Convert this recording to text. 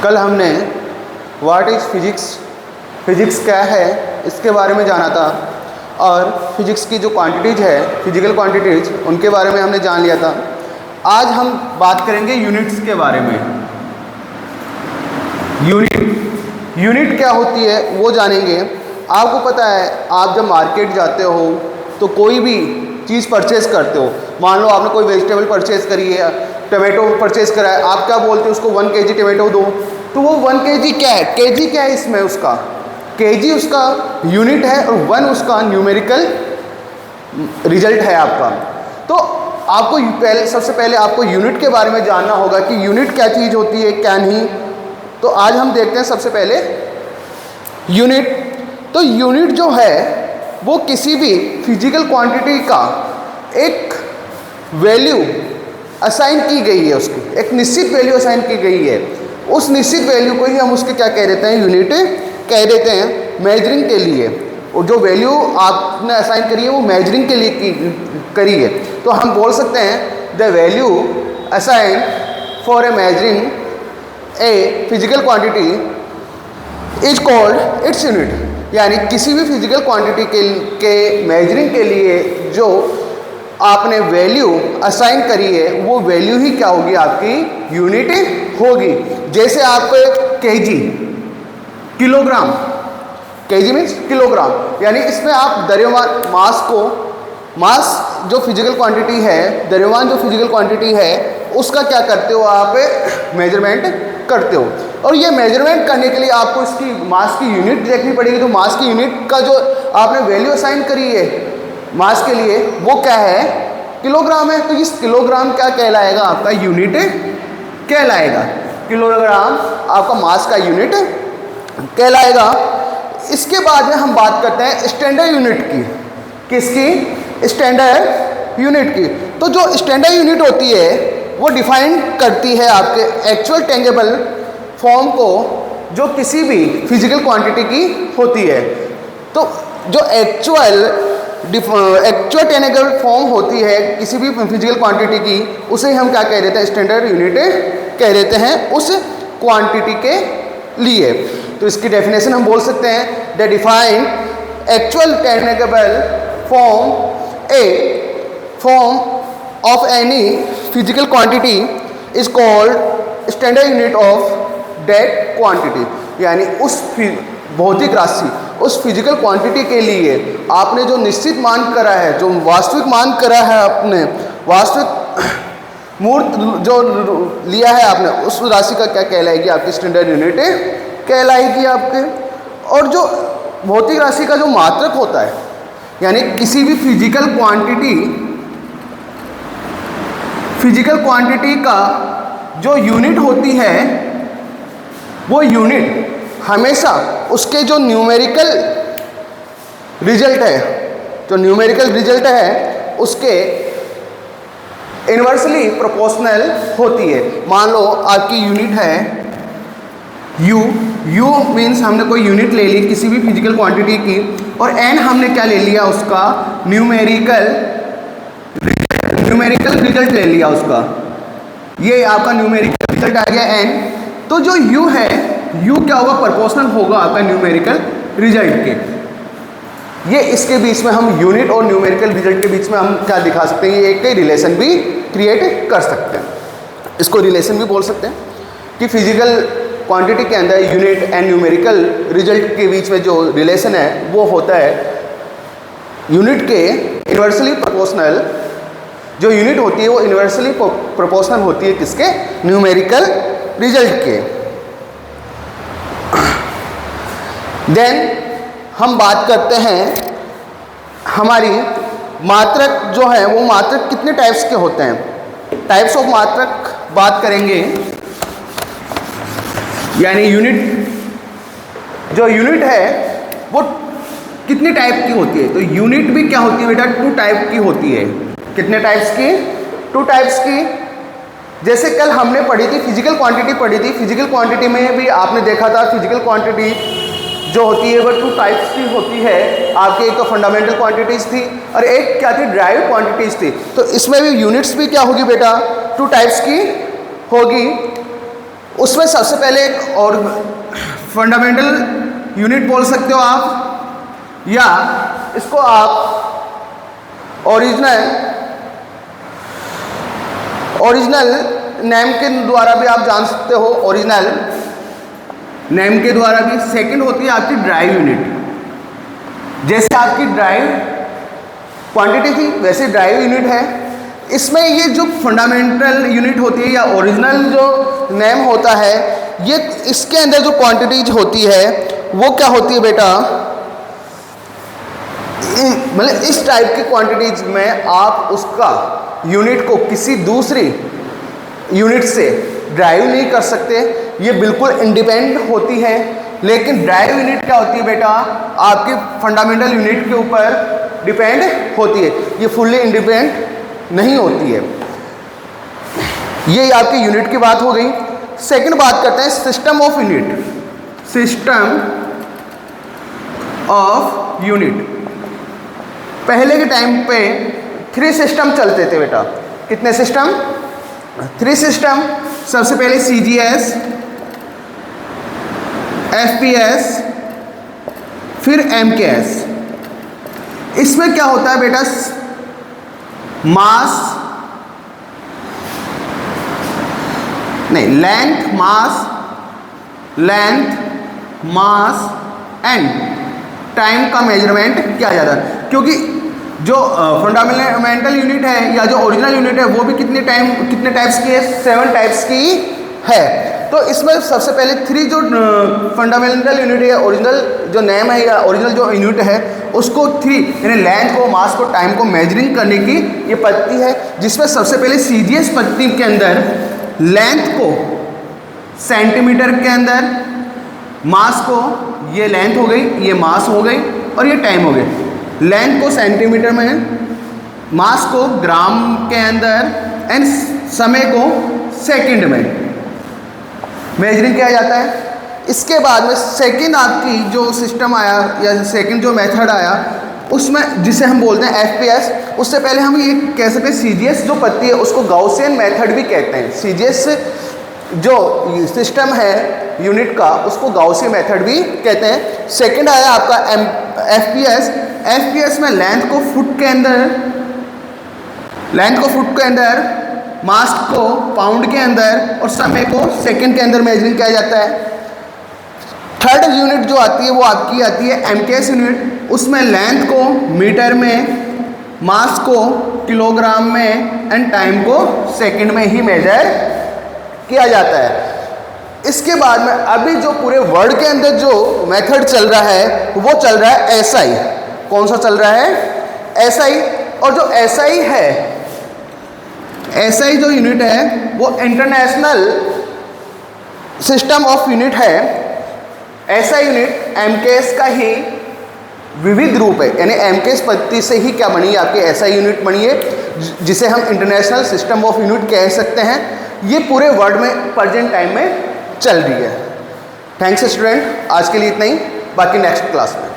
कल हमने what is physics, physics क्या है इसके बारे में जाना था और फिजिक्स की जो क्वांटिटीज़ है, फिजिकल क्वांटिटीज़, उनके बारे में हमने जान लिया था। आज हम बात करेंगे यूनिट्स के बारे में। यूनिट क्या होती है वो जानेंगे। आपको पता है, आप जब मार्केट जाते हो तो कोई भी चीज़ परचेज़ करते हो, मान लो आपने कोई वेजिटेबल परचेज़ करी है, टमाटो परचेज़ करा है, आप क्या बोलते हो उसको 1 kg टमाटो दो, तो वो 1 kg क्या है, केजी क्या है इसमें, उसका केजी उसका यूनिट है और 1 उसका न्यूमेरिकल रिजल्ट है आपका। तो आपको सबसे पहले आपको यूनिट के बारे में जानना होगा कि यूनिट क्या चीज़ होती है क्या नहीं। तो आज हम देखते हैं सबसे पहले यूनिट। तो यूनिट जो है वो किसी भी फिजिकल क्वांटिटी का एक वैल्यू असाइन की गई है, उसकी एक निश्चित वैल्यू असाइन की गई है। उस निश्चित वैल्यू को ही हम उसके क्या कह देते हैं, यूनिट कह देते हैं मेजरिंग के लिए। और जो वैल्यू आपने असाइन करी है वो मेजरिंग के लिए करी है। तो हम बोल सकते हैं the value assign for a measuring a physical quantity is called its unit. यानी किसी भी फिजिकल क्वांटिटी के मेजरिंग के लिए जो आपने वैल्यू असाइन करी है वो वैल्यू ही क्या होगी, आपकी यूनिट होगी। जैसे आप KG, kilogram, KG means kilogram, यानी इसमें आप द्रव्यमान मास जो फिजिकल क्वांटिटी है, द्रव्यमान जो फिजिकल क्वांटिटी है उसका क्या करते हो, आप मेजरमेंट करते हो। और ये मेजरमेंट करने के लिए आपको इसकी मास की यूनिट देखनी पड़ेगी। तो मास की यूनिट का जो आपने वैल्यू असाइन करी है मास के लिए वो क्या है, किलोग्राम है। तो इस किलोग्राम क्या कहलाएगा, आपका यूनिट कहलाएगा। किलोग्राम आपका मास का यूनिट कहलाएगा। इसके बाद में हम बात करते हैं स्टैंडर्ड यूनिट की। किसकी, स्टैंडर्ड यूनिट की। तो जो स्टैंडर्ड यूनिट होती है वो डिफाइन करती है आपके एक्चुअल टेंजेबल फॉर्म को जो किसी भी फिजिकल क्वांटिटी की होती है। तो जो एक्चुअल टेंजेबल फॉर्म होती है किसी भी फिजिकल क्वांटिटी की, उसे हम क्या कह देते हैं, स्टैंडर्ड यूनिट कह देते हैं उस क्वांटिटी के लिए। तो इसकी डेफिनेशन हम बोल सकते हैं the define actual tangible form of any physical quantity is called standard unit of that quantity. यानी उस भौतिक राशि, उस फिजिकल क्वांटिटी के लिए आपने जो निश्चित मान करा है, जो वास्तविक मान करा है, आपने वास्तविक मूर्त जो लिया है आपने, उस राशि का क्या कहलाएगी, आपकी स्टैंडर्ड यूनिट कहलाएगी आपके। और जो भौतिक राशि का जो मात्रक होता है, यानी किसी भी फिजिकल क्वांटिटी का जो यूनिट होती है वो यूनिट हमेशा उसके जो न्यूमेरिकल रिजल्ट है उसके इन्वर्सली प्रोपोर्शनल होती है। मान लो आपकी यूनिट है U मीन्स हमने कोई यूनिट ले ली किसी भी फिजिकल क्वांटिटी की, और N हमने क्या ले लिया, उसका न्यूमेरिकल रिजल्ट ले लिया उसका। ये आपका न्यूमेरिकल रिजल्ट आ गया N। तो जो U है, U क्या होगा, प्रोपोर्शनल होगा आपका न्यूमेरिकल रिजल्ट के। ये इसके बीच में हम यूनिट और न्यूमेरिकल रिजल्ट के बीच में हम क्या दिखा सकते हैं, एक रिलेशन भी क्रिएट कर सकते हैं। इसको रिलेशन भी बोल सकते हैं कि फिजिकल क्वांटिटी के अंदर यूनिट एंड न्यूमेरिकल रिजल्ट के बीच में जो रिलेशन है वो होता है यूनिट के इन्वर्सली प्रोपोर्शनल। जो यूनिट होती है वो इन्वर्सली प्रोपोर्शनल होती है किसके, न्यूमेरिकल रिजल्ट के। देन हम बात करते हैं हमारी मात्रक जो है वो मात्रक कितने टाइप्स के होते हैं। टाइप्स ऑफ मात्रक बात करेंगे, यानी जो यूनिट है वो कितने टाइप की होती है। तो यूनिट भी क्या होती है बेटा, 2 टाइप की होती है। कितने टाइप्स की, 2 टाइप्स की। जैसे कल हमने पढ़ी थी, फिजिकल क्वांटिटी पढ़ी थी। फिजिकल क्वांटिटी में भी आपने देखा था फिजिकल क्वांटिटी जो होती है वो 2 टाइप्स की होती है आपकी। एक तो फंडामेंटल क्वांटिटीज़ थी और एक क्या थी, ड्राइव क्वांटिटीज़ थी। तो इसमें भी यूनिट्स भी क्या होगी बेटा, 2 टाइप्स की होगी। उसमें सबसे पहले एक और फंडामेंटल यूनिट बोल सकते हो आप, या इसको आप ओरिजिनल नेम के द्वारा भी आप जान सकते हो। ओरिजिनल नेम के द्वारा भी। सेकंड होती है आपकी ड्राइव यूनिट। जैसे आपकी ड्राइव क्वांटिटी थी वैसे ड्राइव यूनिट है। इसमें ये जो फंडामेंटल यूनिट होती है या ओरिजिनल जो नेम होता है, ये इसके अंदर जो क्वांटिटीज होती है वो क्या होती है बेटा, मतलब इस टाइप की क्वांटिटीज में आप उसका यूनिट को किसी दूसरी यूनिट से ड्राइव नहीं कर सकते, ये बिल्कुल इंडिपेंडेंट होती है। लेकिन ड्राइव यूनिट क्या होती है बेटा, आपकी फंडामेंटल यूनिट के ऊपर डिपेंड होती है, ये फुल्ली इंडिपेंडेंट नहीं होती है। ये आपकी यूनिट की बात हो गई। सेकंड बात करते हैं system of unit. System of unit, पहले के टाइम पे 3 सिस्टम चलते थे बेटा। कितने सिस्टम? 3 सिस्टम। सबसे पहले CGS, FPS, फिर MKS। इसमें क्या होता है बेटा, मास नहीं, लेंथ मास एंड टाइम का मेजरमेंट किया जाता है। क्योंकि जो फंडामेंटल यूनिट है या जो ओरिजिनल यूनिट है वो भी कितने टाइप्स की है, 7 टाइप्स की है। तो इसमें सबसे पहले 3 जो फंडामेंटल यूनिट है, ओरिजिनल जो नेम है या ओरिजिनल जो यूनिट है उसको 3 यानी लेंथ को, मास को, टाइम को मेजरिंग करने की ये पद्धति है। जिसमें सबसे पहले CGS पद्धति के अंदर लेंथ को सेंटीमीटर के अंदर, मास को, ये लेंथ हो गई, ये मास हो गई और ये टाइम हो गई। लेंथ को सेंटीमीटर में, मास को ग्राम के अंदर एंड समय को सेकंड में मेजरिंग किया जाता है। इसके बाद में सेकंड आपकी जो सिस्टम आया या सेकंड जो मेथड आया उसमें जिसे हम बोलते हैं FPS। उससे पहले हम ये कह सकते हैं CGS जो पद्धति है उसको गाउसियन मेथड भी कहते हैं। CGS जो सिस्टम है यूनिट का उसको गाउसियन मेथड भी कहते हैं। सेकंड आया आपका FPS में लेंथ को फुट के अंदर, मास को पाउंड के अंदर और समय को सेकंड के अंदर मेजरिंग किया जाता है। थर्ड यूनिट जो आती है वो आपकी आती है MKS यूनिट। उसमें लेंथ को मीटर में, मास को किलोग्राम में एंड टाइम को सेकंड में ही मेजर किया जाता है। इसके बाद में अभी जो पूरे वर्ल्ड के अंदर जो मेथड चल रहा है वो चल रहा है SI। कौन सा चल रहा है? SI। और जो SI है, SI जो यूनिट है वो इंटरनेशनल सिस्टम ऑफ यूनिट है। SI यूनिट MKS का ही विविध रूप है, यानी MKS पद्धति से ही क्या बनी है, आपकी SI यूनिट बनी है जिसे हम इंटरनेशनल सिस्टम ऑफ यूनिट कह सकते हैं। ये पूरे वर्ल्ड में प्रेजेंट टाइम में चल रही है। थैंक्स स्टूडेंट, आज के लिए इतना ही, बाकी नेक्स्ट क्लास में।